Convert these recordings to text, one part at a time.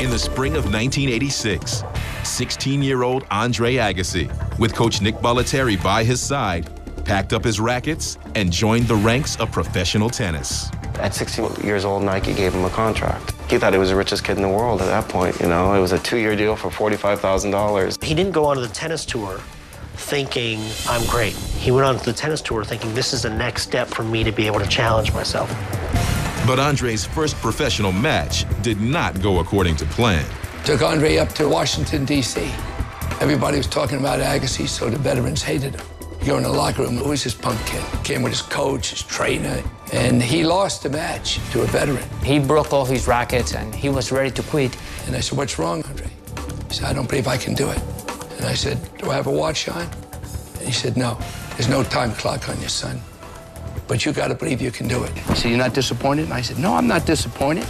In the spring of 1986, 16-year-old Andre Agassi, with coach Nick Bollettieri by his side, packed up his rackets and joined the ranks of professional tennis. At 16 years old, Nike gave him a contract. He thought he was the richest kid in the world at that point, you know. It was a 2-year deal for $45,000. He didn't go onto the tennis tour thinking, I'm great. He went onto the tennis tour thinking, this is the next step for me to be able to challenge myself. But Andre's first professional match did not go according to plan. Took Andre up to Washington, D.C. Everybody was talking about Agassi, so the veterans hated him. You go in the locker room, who was this punk kid? Came with his coach, his trainer, and he lost the match to a veteran. He broke all his rackets and he was ready to quit. And I said, what's wrong, Andre? He said, I don't believe I can do it. And I said, do I have a watch on? And he said, no, there's no time clock on you, son. But you got to believe you can do it. He said, you're not disappointed? And I said, no, I'm not disappointed.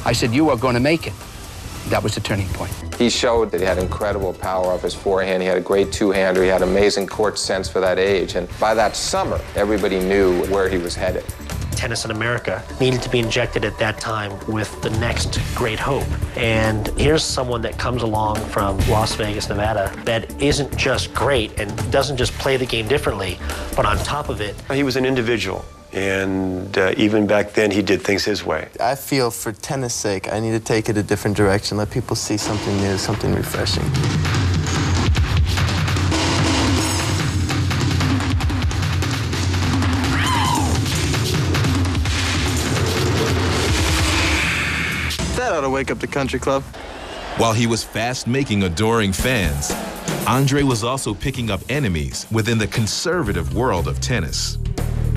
I said, you are going to make it. That was the turning point. He showed that he had incredible power off his forehand. He had a great two-hander. He had amazing court sense for that age. And by that summer, everybody knew where he was headed. Tennis in America needed to be injected at that time with the next great hope. And here's someone that comes along from Las Vegas, Nevada, that isn't just great and doesn't just play the game differently, but on top of it, he was an individual. And even back then, he did things his way. I feel for tennis' sake, I need to take it a different direction, let people see something new, something refreshing. That ought to wake up the country club. While he was fast making adoring fans, Andre was also picking up enemies within the conservative world of tennis.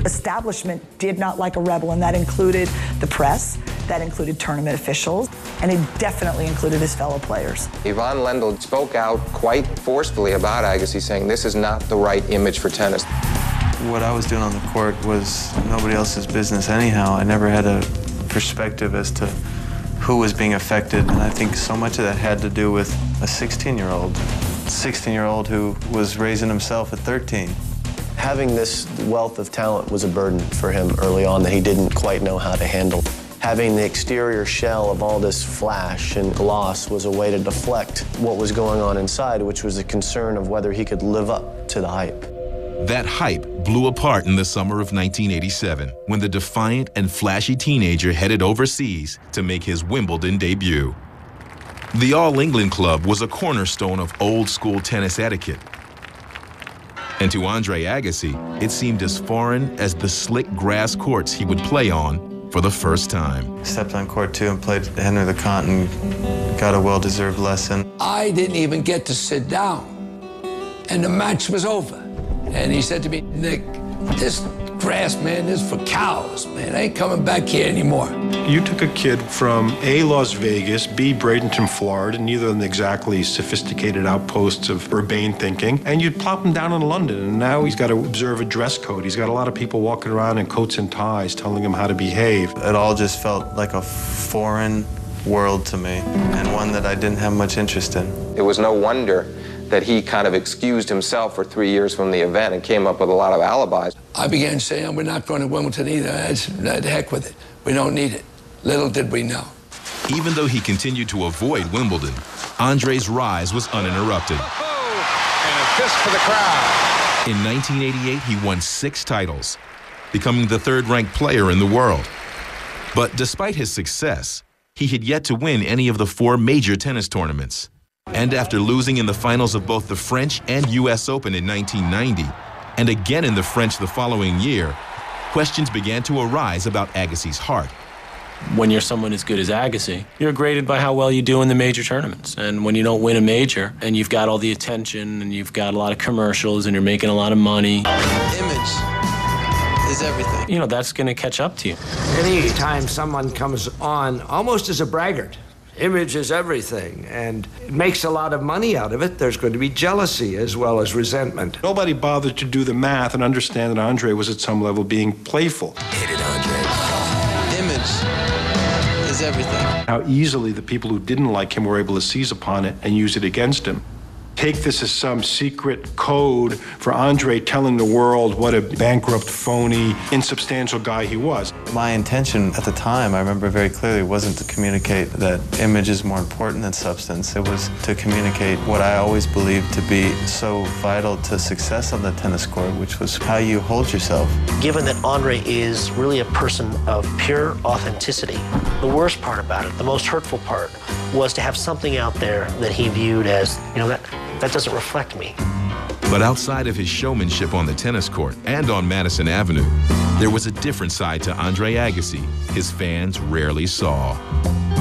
Establishment did not like a rebel, and that included the press, that included tournament officials, and it definitely included his fellow players. Yvonne Lendl spoke out quite forcefully about Agassi, saying this is not the right image for tennis. What I was doing on the court was nobody else's business anyhow. I never had a perspective as to who was being affected, and I think so much of that had to do with a 16-year-old who was raising himself at 13. Having this wealth of talent was a burden for him early on that he didn't quite know how to handle. Having the exterior shell of all this flash and gloss was a way to deflect what was going on inside, which was a concern of whether he could live up to the hype. That hype blew apart in the summer of 1987 when the defiant and flashy teenager headed overseas to make his Wimbledon debut. The All England Club was a cornerstone of old-school tennis etiquette. And to Andre Agassi, it seemed as foreign as the slick grass courts he would play on for the first time. Stepped on court two and played Henry LeConte and got a well-deserved lesson. I didn't even get to sit down, and the match was over. And he said to me, Nick, this grass, man, is for cows, man. I ain't coming back here anymore. You took a kid from A, Las Vegas, B, Bradenton, Florida, neither of them exactly sophisticated outposts of urbane thinking, and you plop him down in London, and now he's got to observe a dress code. He's got a lot of people walking around in coats and ties telling him how to behave. It all just felt like a foreign world to me, and one that I didn't have much interest in. It was no wonder that he kind of excused himself for 3 years from the event and came up with a lot of alibis. I began saying, we're not going to Wimbledon either. The heck with it. We don't need it. Little did we know. Even though he continued to avoid Wimbledon, Andre's rise was uninterrupted. And a fist for the crowd. In 1988, he won 6 titles, becoming the third-ranked player in the world. But despite his success, he had yet to win any of the 4 major tennis tournaments. And after losing in the finals of both the French and U.S. Open in 1990, and again in the French the following year, questions began to arise about Agassi's heart. When you're someone as good as Agassi, you're graded by how well you do in the major tournaments. And when you don't win a major, and you've got all the attention, and you've got a lot of commercials, and you're making a lot of money. Image is everything. You know, that's going to catch up to you. Any time someone comes on almost as a braggart, image is everything, and it makes a lot of money out of it. There's going to be jealousy as well as resentment. Nobody bothered to do the math and understand that Andre was at some level being playful. Hit it, Andre. Image is everything. How easily the people who didn't like him were able to seize upon it and use it against him. take this as some secret code for Andre telling the world what a bankrupt, phony, insubstantial guy he was. My intention at the time, I remember very clearly, wasn't to communicate that image is more important than substance. It was to communicate what I always believed to be so vital to success on the tennis court, which was how you hold yourself. Given that Andre is really a person of pure authenticity, the worst part about it, the most hurtful part, was to have something out there that he viewed as, that doesn't reflect me. But outside of his showmanship on the tennis court and on Madison Avenue, there was a different side to Andre Agassi his fans rarely saw.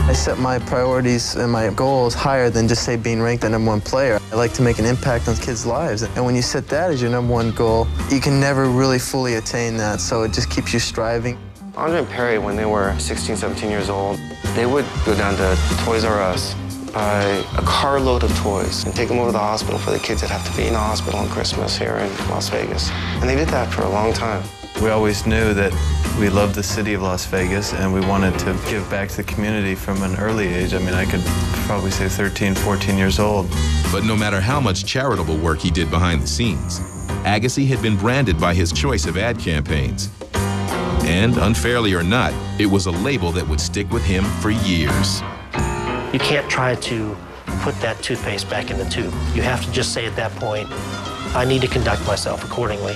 I set my priorities and my goals higher than just, say, being ranked the #1 player. I like to make an impact on kids' lives. And when you set that as your #1 goal, you can never really fully attain that, so it just keeps you striving. Andre and Perry, when they were 16, 17 years old, they would go down to Toys R Us, buy a carload of toys, and take them over to the hospital for the kids that have to be in the hospital on Christmas here in Las Vegas. And they did that for a long time. We always knew that we loved the city of Las Vegas and we wanted to give back to the community from an early age. I mean, I could probably say 13, 14 years old. But no matter how much charitable work he did behind the scenes, Agassi had been branded by his choice of ad campaigns. And unfairly or not, it was a label that would stick with him for years. You can't try to put that toothpaste back in the tube. You have to just say at that point, I need to conduct myself accordingly.